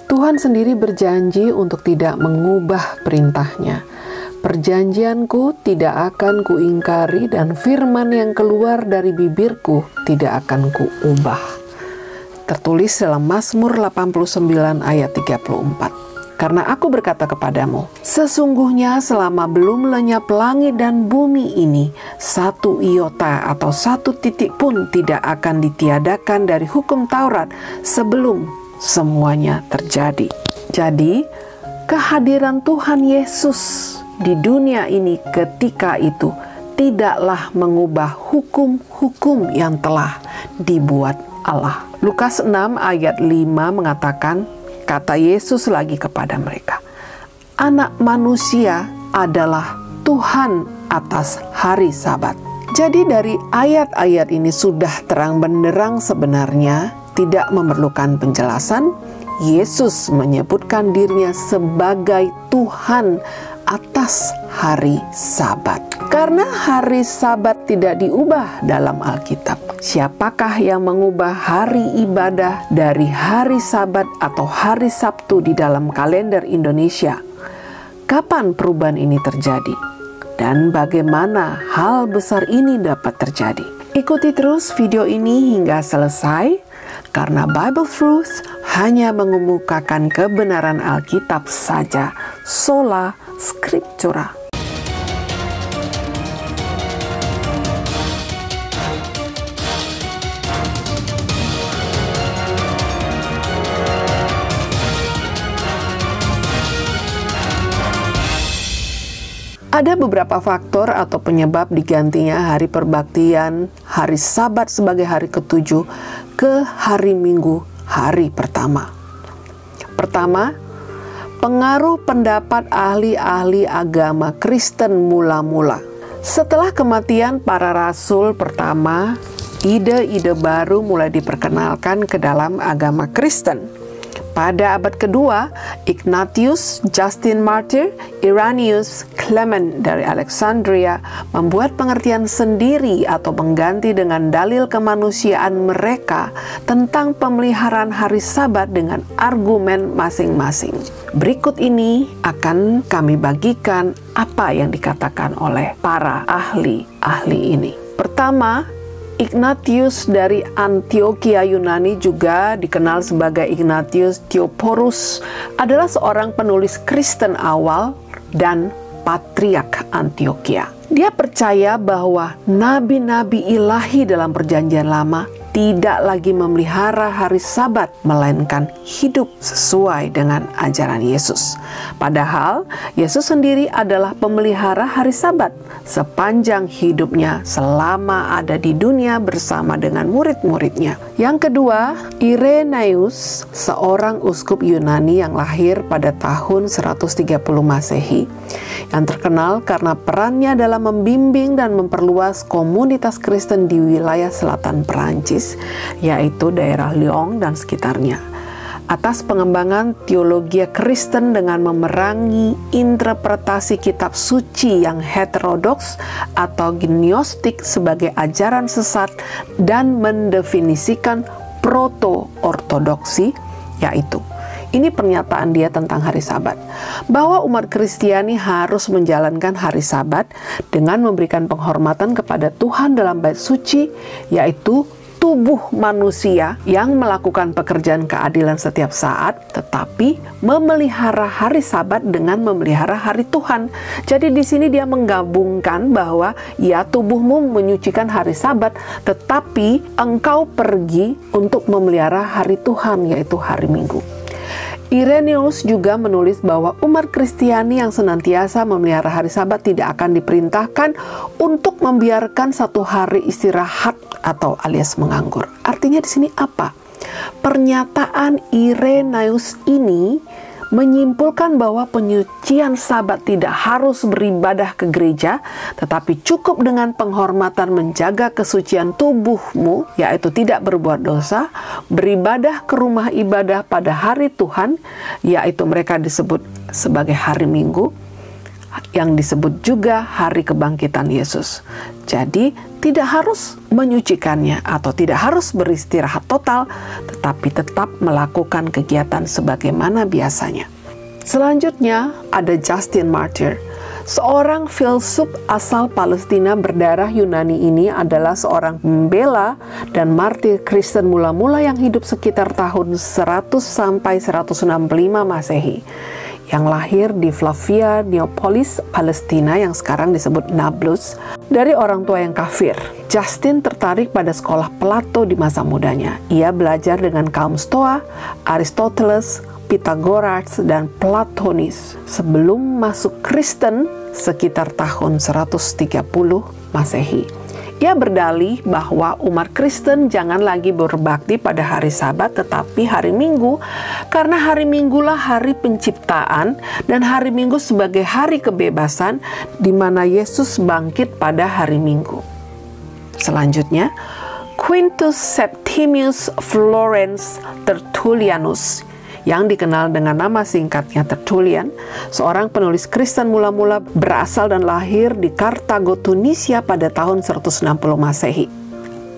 Tuhan sendiri berjanji untuk tidak mengubah perintahnya. Perjanjianku tidak akan kuingkari dan firman yang keluar dari bibirku tidak akan kuubah. Tertulis dalam Mazmur 89 ayat 34. Karena aku berkata kepadamu, sesungguhnya selama belum lenyap langit dan bumi ini, satu iota atau satu titik pun tidak akan ditiadakan dari hukum Taurat sebelum semuanya terjadi. Jadi, kehadiran Tuhan Yesus di dunia ini ketika itu tidaklah mengubah hukum-hukum yang telah dibuat Allah. Lukas 6 ayat 5 mengatakan, kata Yesus lagi kepada mereka, Anak manusia adalah Tuhan atas hari Sabat. Jadi dari ayat-ayat ini sudah terang benderang sebenarnya, tidak memerlukan penjelasan. Yesus menyebutkan dirinya sebagai Tuhan atas hari Sabat. Karena hari Sabat tidak diubah dalam Alkitab, siapakah yang mengubah hari ibadah dari hari Sabat atau hari Sabtu di dalam kalender Indonesia? Kapan perubahan ini terjadi? Dan bagaimana hal besar ini dapat terjadi? Ikuti terus video ini hingga selesai, karena Bible Truth hanya mengemukakan kebenaran Alkitab saja, sola scriptura. Ada beberapa faktor atau penyebab digantinya hari perbaktian, hari Sabat sebagai hari ketujuh ke hari Minggu, hari pertama. Pertama, pengaruh pendapat ahli-ahli agama Kristen mula-mula. Setelah kematian para rasul pertama, ide-ide baru mulai diperkenalkan ke dalam agama Kristen. Pada abad kedua, Ignatius, Justin Martyr, Irenaeus, Clement dari Alexandria membuat pengertian sendiri atau mengganti dengan dalil kemanusiaan mereka tentang pemeliharaan hari Sabat dengan argumen masing-masing. Berikut ini akan kami bagikan apa yang dikatakan oleh para ahli-ahli ini. Pertama, Ignatius dari Antioquia Yunani, juga dikenal sebagai Ignatius Theophorus, adalah seorang penulis Kristen awal dan patriark Antioquia. Dia percaya bahwa nabi-nabi ilahi dalam Perjanjian Lama tidak lagi memelihara hari Sabat, melainkan hidup sesuai dengan ajaran Yesus. Padahal Yesus sendiri adalah pemelihara hari Sabat sepanjang hidupnya selama ada di dunia bersama dengan murid-muridnya. Yang kedua, Irenaeus, seorang uskup Yunani yang lahir pada tahun 130 Masehi, yang terkenal karena perannya dalam membimbing dan memperluas komunitas Kristen di wilayah selatan Perancis, yaitu daerah Lyon dan sekitarnya, atas pengembangan teologi Kristen dengan memerangi interpretasi kitab suci yang heterodoks atau gnostik sebagai ajaran sesat dan mendefinisikan proto-ortodoksi, yaitu ini pernyataan dia tentang hari Sabat, bahwa umat Kristiani harus menjalankan hari Sabat dengan memberikan penghormatan kepada Tuhan dalam bait suci, yaitu tubuh manusia yang melakukan pekerjaan keadilan setiap saat, tetapi memelihara hari Sabat dengan memelihara hari Tuhan. Jadi di sini dia menggabungkan bahwa ya, tubuhmu menyucikan hari Sabat, tetapi engkau pergi untuk memelihara hari Tuhan, yaitu hari Minggu. Irenaeus juga menulis bahwa umat Kristiani yang senantiasa memelihara hari Sabat tidak akan diperintahkan untuk membiarkan satu hari istirahat atau alias menganggur. Artinya di sini apa? Pernyataan Irenaeus ini menyimpulkan bahwa penyucian Sabat tidak harus beribadah ke gereja, tetapi cukup dengan penghormatan menjaga kesucian tubuhmu, yaitu tidak berbuat dosa, beribadah ke rumah ibadah pada hari Tuhan, yaitu mereka disebut sebagai hari Minggu, yang disebut juga hari kebangkitan Yesus. Jadi tidak harus menyucikannya atau tidak harus beristirahat total, tetapi tetap melakukan kegiatan sebagaimana biasanya. Selanjutnya ada Justin Martyr. Seorang filsuf asal Palestina berdarah Yunani ini adalah seorang pembela dan martir Kristen mula-mula yang hidup sekitar tahun 100 sampai 165 Masehi, yang lahir di Flavia, Neapolis, Palestina yang sekarang disebut Nablus, dari orang tua yang kafir. Justin tertarik pada sekolah Plato di masa mudanya. Ia belajar dengan kaum Stoa, Aristoteles, Pythagoras, dan Platonis sebelum masuk Kristen sekitar tahun 130 Masehi. Ia berdalih bahwa umat Kristen jangan lagi berbakti pada hari Sabat tetapi hari Minggu, karena hari Minggulah hari penciptaan dan hari Minggu sebagai hari kebebasan di mana Yesus bangkit pada hari Minggu. Selanjutnya, Quintus Septimius Florens Tertullianus, yang dikenal dengan nama singkatnya Tertullian, seorang penulis Kristen mula-mula berasal dan lahir di Kartago, Tunisia pada tahun 160 Masehi.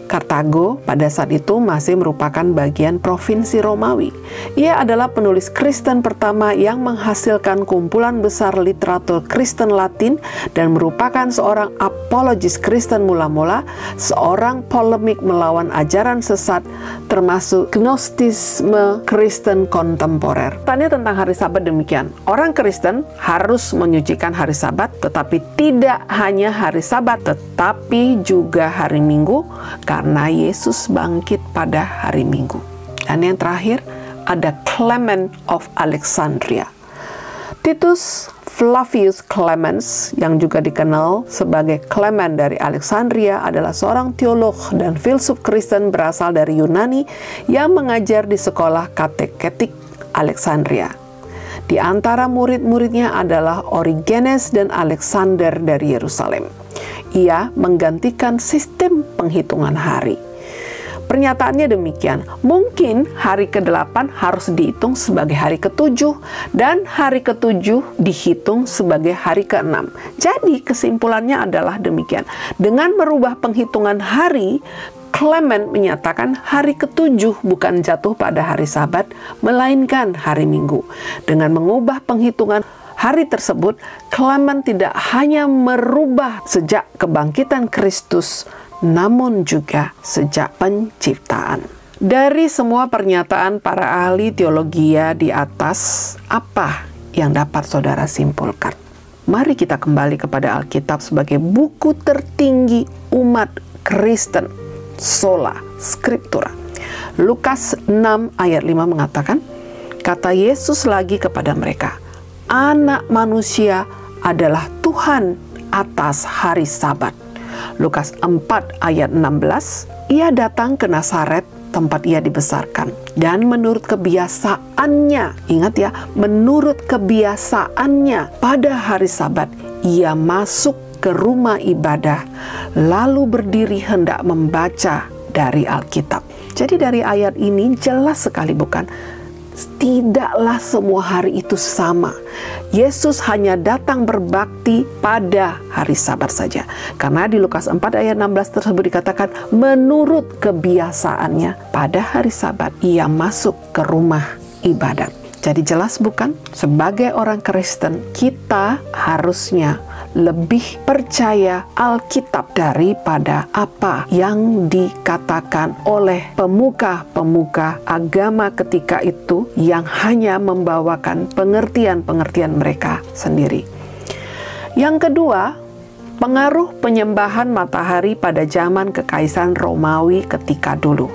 Kartago pada saat itu masih merupakan bagian provinsi Romawi. Ia adalah penulis Kristen pertama yang menghasilkan kumpulan besar literatur Kristen Latin dan merupakan seorang apologis Kristen mula-mula, seorang polemik melawan ajaran sesat termasuk Gnostisme Kristen kontemporer. Tanya tentang hari Sabat demikian. Orang Kristen harus menyucikan hari Sabat, tetapi tidak hanya hari Sabat, tetapi juga hari Minggu, karena Yesus bangkit pada hari Minggu. Dan yang terakhir ada Clement of Alexandria. Titus Flavius Clemens, yang juga dikenal sebagai Clement dari Alexandria, adalah seorang teolog dan filsuf Kristen berasal dari Yunani yang mengajar di sekolah kateketik Alexandria. Di antara murid-muridnya adalah Origenes dan Alexander dari Yerusalem. Ia menggantikan sistem penghitungan hari. Pernyataannya demikian, mungkin hari ke-8 harus dihitung sebagai hari ke-7 dan hari ke-7 dihitung sebagai hari ke-6. Jadi kesimpulannya adalah demikian. Dengan merubah penghitungan hari, Clement menyatakan hari ke-7 bukan jatuh pada hari Sabat, melainkan hari Minggu. Dengan mengubah penghitungan hari tersebut, Clement tidak hanya merubah sejak kebangkitan Kristus, namun juga sejak penciptaan. Dari semua pernyataan para ahli teologia di atas, apa yang dapat saudara simpulkan? Mari kita kembali kepada Alkitab sebagai buku tertinggi umat Kristen, sola scriptura. Lukas 6 ayat 5 mengatakan, kata Yesus lagi kepada mereka, Anak manusia adalah Tuhan atas hari Sabat. Lukas 4 ayat 16, ia datang ke Nazaret, tempat ia dibesarkan. Dan menurut kebiasaannya, ingat ya, menurut kebiasaannya, pada hari Sabat, ia masuk ke rumah ibadah, lalu berdiri hendak membaca dari Alkitab. Jadi dari ayat ini jelas sekali bukan? Tidaklah semua hari itu sama. Yesus hanya datang berbakti pada hari Sabat saja. Karena di Lukas 4 ayat 16 tersebut dikatakan, menurut kebiasaannya pada hari Sabat ia masuk ke rumah ibadat. Jadi jelas bukan? Sebagai orang Kristen, kita harusnya lebih percaya Alkitab daripada apa yang dikatakan oleh pemuka-pemuka agama ketika itu yang hanya membawakan pengertian-pengertian mereka sendiri. Yang kedua, pengaruh penyembahan matahari pada zaman Kekaisaran Romawi ketika dulu.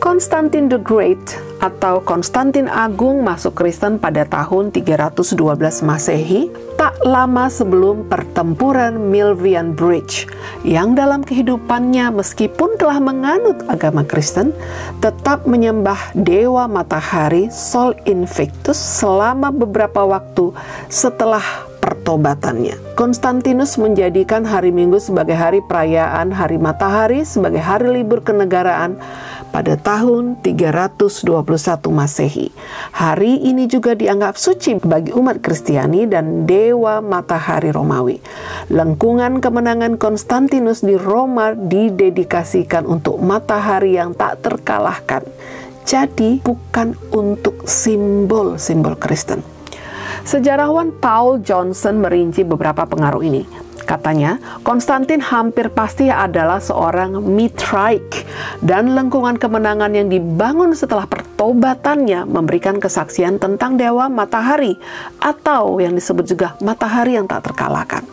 Konstantin the Great atau Konstantin Agung masuk Kristen pada tahun 312 Masehi, tak lama sebelum pertempuran Milvian Bridge, yang dalam kehidupannya meskipun telah menganut agama Kristen, tetap menyembah dewa matahari Sol Invictus selama beberapa waktu setelah pertobatannya. Konstantinus menjadikan hari Minggu sebagai hari perayaan hari matahari, sebagai hari libur kenegaraan, pada tahun 321 Masehi. Hari ini juga dianggap suci bagi umat Kristiani dan dewa matahari Romawi. Lengkungan kemenangan Konstantinus di Roma didedikasikan untuk matahari yang tak terkalahkan. Jadi bukan untuk simbol-simbol Kristen. Sejarawan Paul Johnson merinci beberapa pengaruh ini. Katanya, Konstantin hampir pasti adalah seorang Mithraic, dan lengkungan kemenangan yang dibangun setelah pertobatannya memberikan kesaksian tentang dewa matahari, atau yang disebut juga matahari yang tak terkalahkan.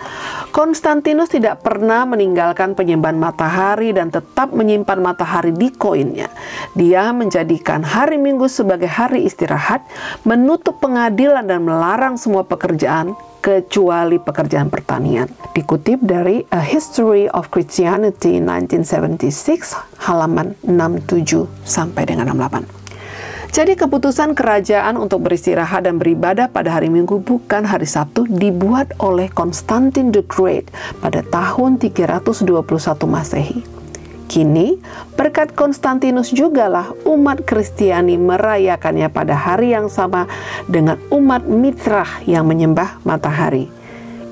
Konstantinus tidak pernah meninggalkan penyembahan matahari dan tetap menyimpan matahari di koinnya. Dia menjadikan hari Minggu sebagai hari istirahat, menutup pengadilan dan melarang semua pekerjaan kecuali pekerjaan pertanian. Dikutip dari A History of Christianity 1976, halaman 67 sampai dengan 68. Jadi keputusan kerajaan untuk beristirahat dan beribadah pada hari Minggu bukan hari Sabtu dibuat oleh Konstantin the Great pada tahun 321 Masehi. Kini, berkat Konstantinus jugalah umat Kristiani merayakannya pada hari yang sama dengan umat Mithrah yang menyembah matahari.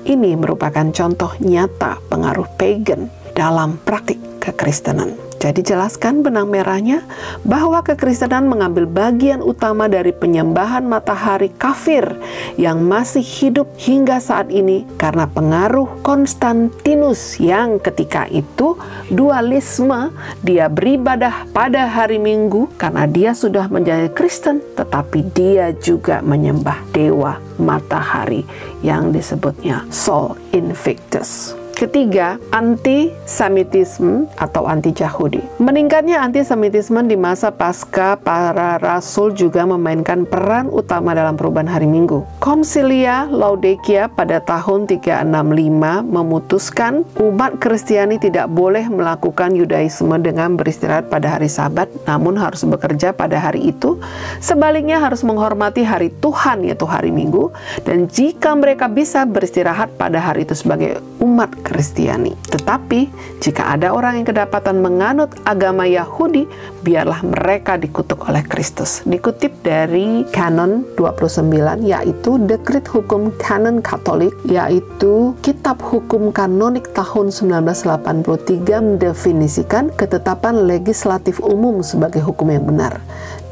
Ini merupakan contoh nyata pengaruh pagan dalam praktik kekristenan. Jadi jelaskan benang merahnya bahwa kekristenan mengambil bagian utama dari penyembahan matahari kafir yang masih hidup hingga saat ini karena pengaruh Konstantinus yang ketika itu dualisme, dia beribadah pada hari Minggu karena dia sudah menjadi Kristen, tetapi dia juga menyembah dewa matahari yang disebutnya Sol Invictus. Ketiga, antisemitisme atau anti-Yahudi. Meningkatnya antisemitisme di masa pasca para rasul juga memainkan peran utama dalam perubahan hari Minggu. Konsilia Laodikia pada tahun 365 memutuskan umat Kristiani tidak boleh melakukan Yudaisme dengan beristirahat pada hari Sabat, namun harus bekerja pada hari itu. Sebaliknya harus menghormati hari Tuhan, yaitu hari Minggu, dan jika mereka bisa beristirahat pada hari itu sebagai umat Kristiani. Tetapi, jika ada orang yang kedapatan menganut agama Yahudi, biarlah mereka dikutuk oleh Kristus. Dikutip dari Kanon 29, yaitu Dekrit Hukum Kanon Katolik, yaitu Kitab Hukum Kanonik tahun 1983 mendefinisikan ketetapan legislatif umum sebagai hukum yang benar.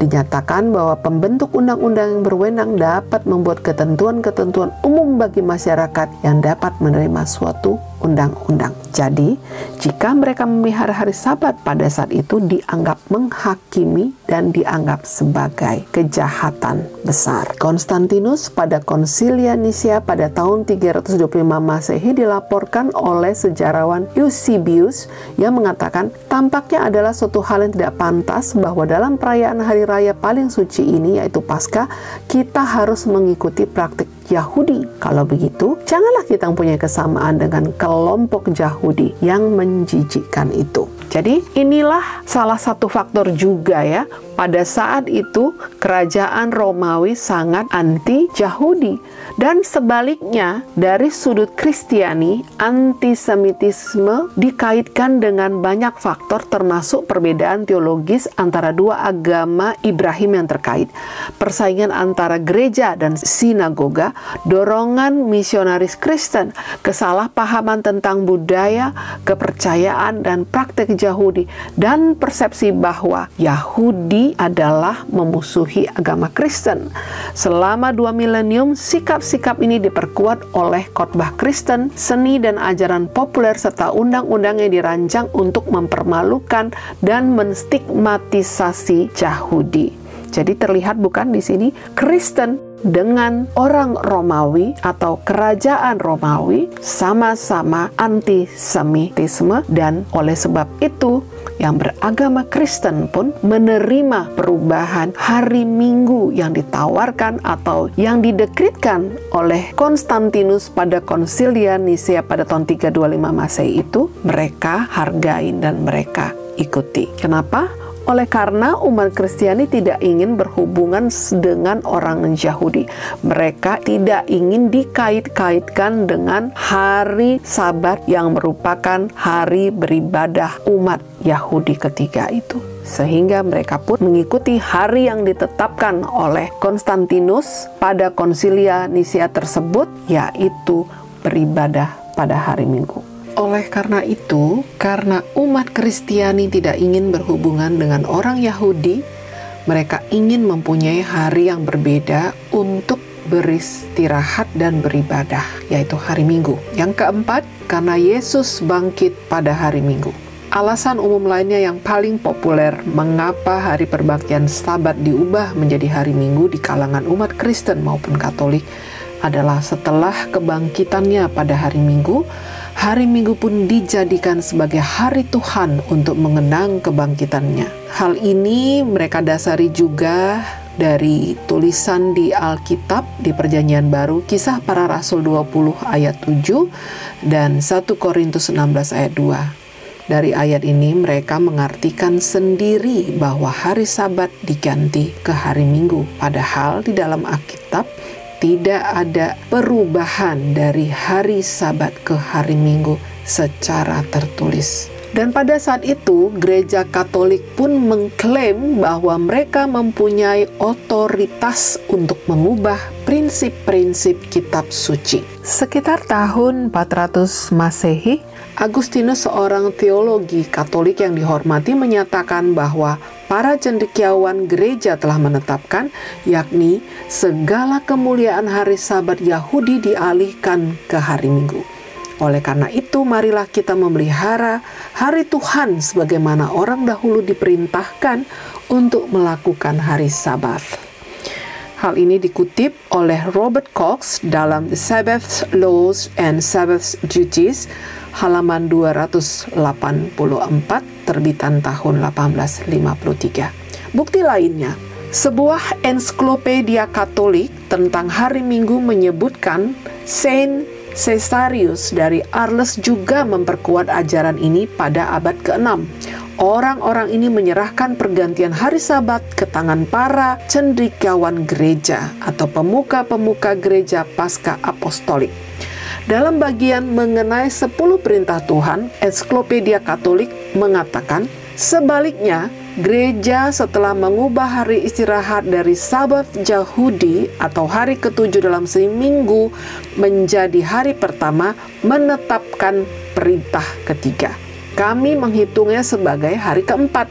Dinyatakan bahwa pembentuk undang-undang yang berwenang dapat membuat ketentuan-ketentuan umum bagi masyarakat yang dapat menerima suatu undang-undang. Jadi, jika mereka memelihara hari Sabat pada saat itu dianggap menghakimi dan dianggap sebagai kejahatan besar. Konstantinus pada Konsilia Nisia pada tahun 325 Masehi dilaporkan oleh sejarawan Eusebius yang mengatakan tampaknya adalah suatu hal yang tidak pantas bahwa dalam perayaan hari raya paling suci ini, yaitu Paskah, kita harus mengikuti praktik Yahudi. Kalau begitu, janganlah kita mempunyai kesamaan dengan kelompok Yahudi yang menjijikkan itu. Jadi inilah salah satu faktor juga ya, pada saat itu kerajaan Romawi sangat anti-Yahudi. Dan sebaliknya, dari sudut Kristiani, antisemitisme dikaitkan dengan banyak faktor termasuk perbedaan teologis antara dua agama Ibrahim yang terkait, persaingan antara gereja dan sinagoga, dorongan misionaris Kristen, kesalahpahaman tentang budaya, kepercayaan, dan praktek Yahudi, dan persepsi bahwa Yahudi adalah memusuhi agama Kristen. Selama 2 milenium, sikap-sikap ini diperkuat oleh khotbah Kristen, seni dan ajaran populer, serta undang-undang yang dirancang untuk mempermalukan dan menstigmatisasi Yahudi. Jadi terlihat bukan di sini Kristen dengan orang Romawi atau kerajaan Romawi sama-sama antisemitisme, dan oleh sebab itu yang beragama Kristen pun menerima perubahan hari Minggu yang ditawarkan atau yang didekritkan oleh Konstantinus pada Konsilia Nisia pada tahun 325 Masehi itu. Mereka hargain dan mereka ikuti. Kenapa? Oleh karena umat Kristiani tidak ingin berhubungan dengan orang Yahudi. Mereka tidak ingin dikait-kaitkan dengan hari Sabat yang merupakan hari beribadah umat Yahudi ketika itu. sehingga mereka pun mengikuti hari yang ditetapkan oleh Konstantinus pada konsilia Nisia tersebut, yaitu beribadah pada hari Minggu. Oleh karena itu, karena umat Kristiani tidak ingin berhubungan dengan orang Yahudi, mereka ingin mempunyai hari yang berbeda untuk beristirahat dan beribadah, yaitu hari Minggu. Yang keempat, karena Yesus bangkit pada hari Minggu. Alasan umum lainnya yang paling populer mengapa hari perbaktian Sabat diubah menjadi hari Minggu di kalangan umat Kristen maupun Katolik adalah setelah kebangkitannya pada hari Minggu, hari Minggu pun dijadikan sebagai hari Tuhan untuk mengenang kebangkitannya. Hal ini mereka dasari juga dari tulisan di Alkitab di Perjanjian Baru, Kisah Para Rasul 20 ayat 7 dan 1 Korintus 16 ayat 2. Dari ayat ini mereka mengartikan sendiri bahwa hari Sabat diganti ke hari Minggu. Padahal di dalam Alkitab tidak ada perubahan dari hari Sabat ke hari Minggu secara tertulis. Dan pada saat itu, Gereja Katolik pun mengklaim bahwa mereka mempunyai otoritas untuk mengubah prinsip-prinsip kitab suci. Sekitar tahun 400 Masehi, Agustinus, seorang teologi Katolik yang dihormati, menyatakan bahwa para cendekiawan gereja telah menetapkan, yakni segala kemuliaan hari Sabat Yahudi dialihkan ke hari Minggu. Oleh karena itu, marilah kita memelihara hari Tuhan sebagaimana orang dahulu diperintahkan untuk melakukan hari Sabat. Hal ini dikutip oleh Robert Cox dalam The Sabbath Laws and Sabbath Duties, halaman 284, terbitan tahun 1853. Bukti lainnya, sebuah ensiklopedia Katolik tentang hari Minggu menyebutkan Saint Caesarius dari Arles juga memperkuat ajaran ini pada abad ke-6. Orang-orang ini menyerahkan pergantian hari Sabat ke tangan para cendekiawan gereja atau pemuka-pemuka gereja pasca apostolik. Dalam bagian mengenai 10 perintah Tuhan, ensiklopedia Katolik mengatakan, sebaliknya, gereja setelah mengubah hari istirahat dari Sabat Yahudi atau hari ke-7 dalam seminggu menjadi hari pertama, menetapkan perintah ketiga. Kami menghitungnya sebagai hari keempat,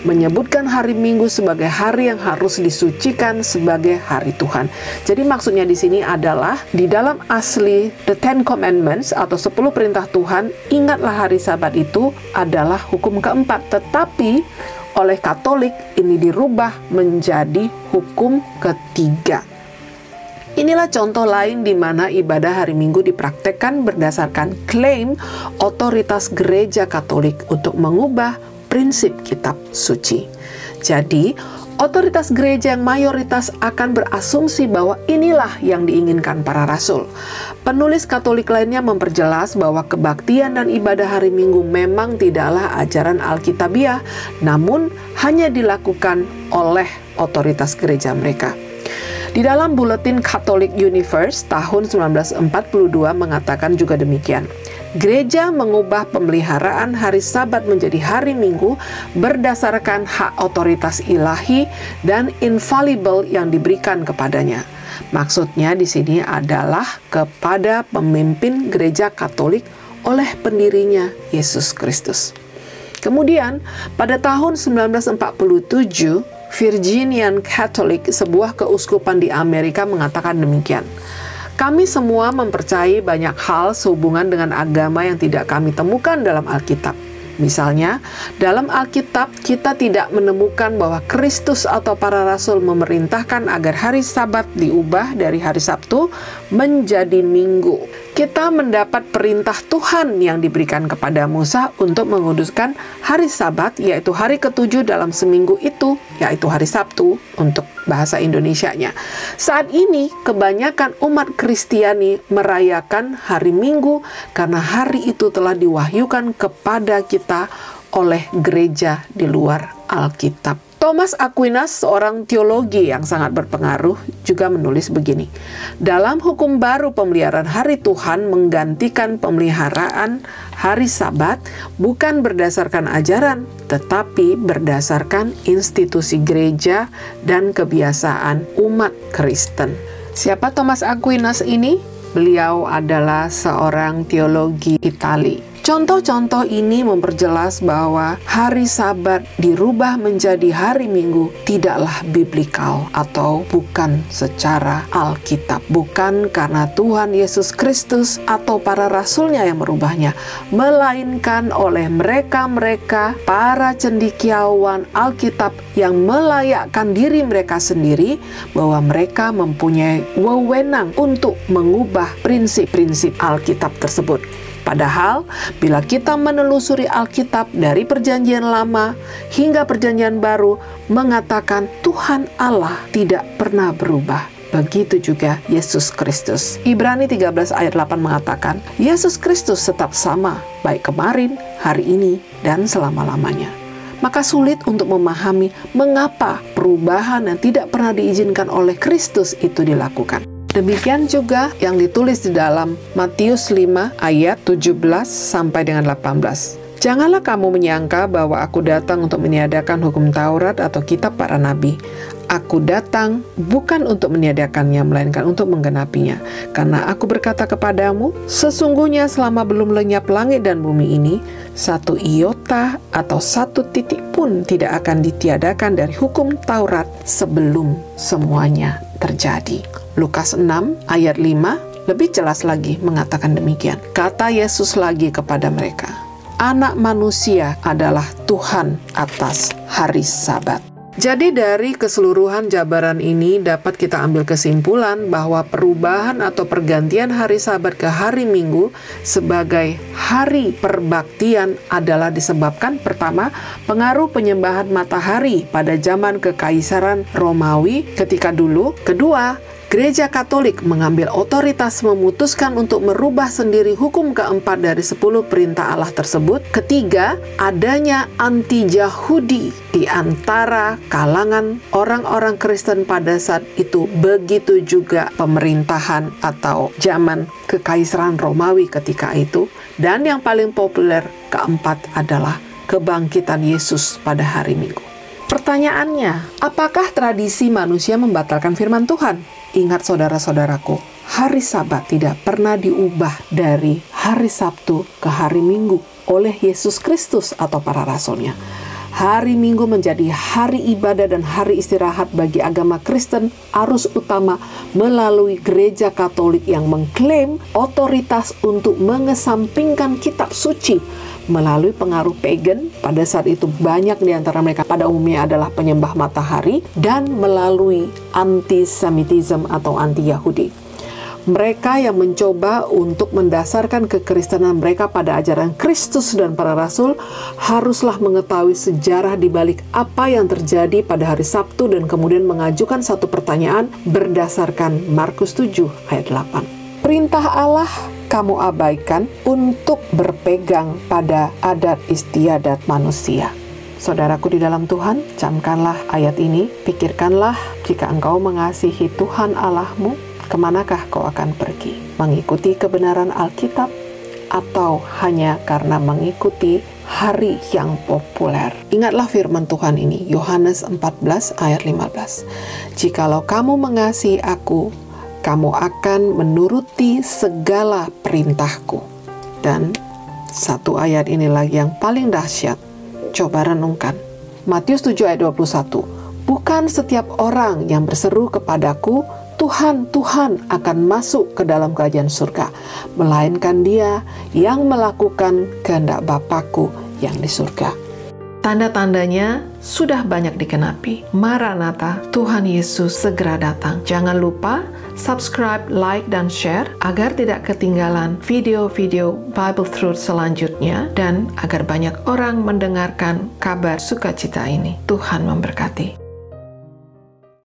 menyebutkan hari Minggu sebagai hari yang harus disucikan sebagai hari Tuhan. Jadi maksudnya di sini adalah di dalam asli The Ten Commandments atau 10 perintah Tuhan, ingatlah hari Sabat itu adalah hukum keempat, tetapi oleh Katolik ini dirubah menjadi hukum ketiga. Inilah contoh lain di mana ibadah hari Minggu dipraktekkan berdasarkan klaim otoritas gereja Katolik untuk mengubah prinsip kitab suci. Jadi, otoritas gereja yang mayoritas akan berasumsi bahwa inilah yang diinginkan para rasul. Penulis Katolik lainnya memperjelas bahwa kebaktian dan ibadah hari Minggu memang tidaklah ajaran Alkitabiah, namun hanya dilakukan oleh otoritas gereja mereka. Di dalam Buletin Catholic Universe tahun 1942 mengatakan juga demikian. Gereja mengubah pemeliharaan hari Sabat menjadi hari Minggu berdasarkan hak otoritas ilahi dan infallible yang diberikan kepadanya. Maksudnya di sini adalah kepada pemimpin gereja Katolik oleh pendirinya Yesus Kristus. Kemudian pada tahun 1947, Virginian Catholic, sebuah keuskupan di Amerika, mengatakan demikian. Kami semua mempercayai banyak hal sehubungan dengan agama yang tidak kami temukan dalam Alkitab. Misalnya, dalam Alkitab kita tidak menemukan bahwa Kristus atau para rasul memerintahkan agar hari Sabat diubah dari hari Sabtu menjadi Minggu. Kita mendapat perintah Tuhan yang diberikan kepada Musa untuk menguduskan hari Sabat, yaitu hari ke-7 dalam seminggu itu, yaitu hari Sabtu untuk bahasa Indonesianya. Saat ini, kebanyakan umat Kristiani merayakan hari Minggu karena hari itu telah diwahyukan kepada kita oleh gereja di luar Alkitab. Thomas Aquinas, seorang teologi yang sangat berpengaruh, juga menulis begini. Dalam hukum baru, pemeliharaan hari Tuhan menggantikan pemeliharaan hari Sabat bukan berdasarkan ajaran, tetapi berdasarkan institusi gereja dan kebiasaan umat Kristen. Siapa Thomas Aquinas ini? Beliau adalah seorang teologi Itali. Contoh-contoh ini memperjelas bahwa hari Sabat dirubah menjadi hari Minggu tidaklah biblikal atau bukan secara Alkitab. Bukan karena Tuhan Yesus Kristus atau para rasulnya yang merubahnya, melainkan oleh mereka-mereka para cendekiawan Alkitab yang melayakkan diri mereka sendiri bahwa mereka mempunyai wewenang untuk mengubah prinsip-prinsip Alkitab tersebut. Padahal, bila kita menelusuri Alkitab dari Perjanjian Lama hingga Perjanjian Baru, mengatakan Tuhan Allah tidak pernah berubah. Begitu juga Yesus Kristus. Ibrani 13 ayat 8 mengatakan, Yesus Kristus tetap sama, baik kemarin, hari ini, dan selama-lamanya. Maka sulit untuk memahami mengapa perubahan yang tidak pernah diizinkan oleh Kristus itu dilakukan. Demikian juga yang ditulis di dalam Matius 5 ayat 17 sampai dengan 18. Janganlah kamu menyangka bahwa aku datang untuk meniadakan hukum Taurat atau kitab para nabi. Aku datang bukan untuk meniadakannya, melainkan untuk menggenapinya. Karena aku berkata kepadamu, sesungguhnya selama belum lenyap langit dan bumi ini, satu iota atau satu titik pun tidak akan ditiadakan dari hukum Taurat sebelum semuanya terjadi. Lukas 6 ayat 5 lebih jelas lagi mengatakan demikian. Kata Yesus lagi kepada mereka, Anak manusia adalah Tuhan atas hari Sabat. Jadi dari keseluruhan jabaran ini dapat kita ambil kesimpulan bahwa perubahan atau pergantian hari Sabat ke hari Minggu sebagai hari perbaktian adalah disebabkan pertama, pengaruh penyembahan matahari pada zaman Kekaisaran Romawi ketika dulu. Kedua, Gereja Katolik mengambil otoritas memutuskan untuk merubah sendiri hukum keempat dari 10 perintah Allah tersebut. Ketiga, adanya anti-Yahudi di antara kalangan orang-orang Kristen pada saat itu. Begitu juga pemerintahan atau zaman Kekaisaran Romawi ketika itu. Dan yang paling populer keempat adalah kebangkitan Yesus pada hari Minggu. Pertanyaannya, apakah tradisi manusia membatalkan firman Tuhan? Ingat saudara-saudaraku, hari Sabat tidak pernah diubah dari hari Sabtu ke hari Minggu oleh Yesus Kristus atau para rasulnya. Hari Minggu menjadi hari ibadah dan hari istirahat bagi agama Kristen arus utama melalui Gereja Katolik yang mengklaim otoritas untuk mengesampingkan kitab suci melalui pengaruh pagan. Pada saat itu banyak di antara mereka pada umumnya adalah penyembah matahari, dan melalui antisemitisme atau anti-Yahudi. Mereka yang mencoba untuk mendasarkan kekristenan mereka pada ajaran Kristus dan para rasul haruslah mengetahui sejarah di balik apa yang terjadi pada hari Sabtu dan kemudian mengajukan satu pertanyaan berdasarkan Markus 7 ayat 8. Perintah Allah kamu abaikan untuk berpegang pada adat istiadat manusia. Saudaraku di dalam Tuhan, camkanlah ayat ini, pikirkanlah jika engkau mengasihi Tuhan Allahmu, kemanakah kau akan pergi? Mengikuti kebenaran Alkitab atau hanya karena mengikuti hari yang populer? Ingatlah firman Tuhan ini, Yohanes 14 ayat 15. Jikalau kamu mengasihi aku, kamu akan menuruti segala perintahku. Dan satu ayat ini lagi yang paling dahsyat. Coba renungkan. Matius 7 ayat 21. Bukan setiap orang yang berseru kepadaku, Tuhan, Tuhan, akan masuk ke dalam kerajaan surga, melainkan dia yang melakukan kehendak Bapa-Ku yang di surga. Tanda-tandanya sudah banyak dikenapi. Maranatha, Tuhan Yesus segera datang. Jangan lupa subscribe, like, dan share agar tidak ketinggalan video-video Bible Truth selanjutnya dan agar banyak orang mendengarkan kabar sukacita ini. Tuhan memberkati.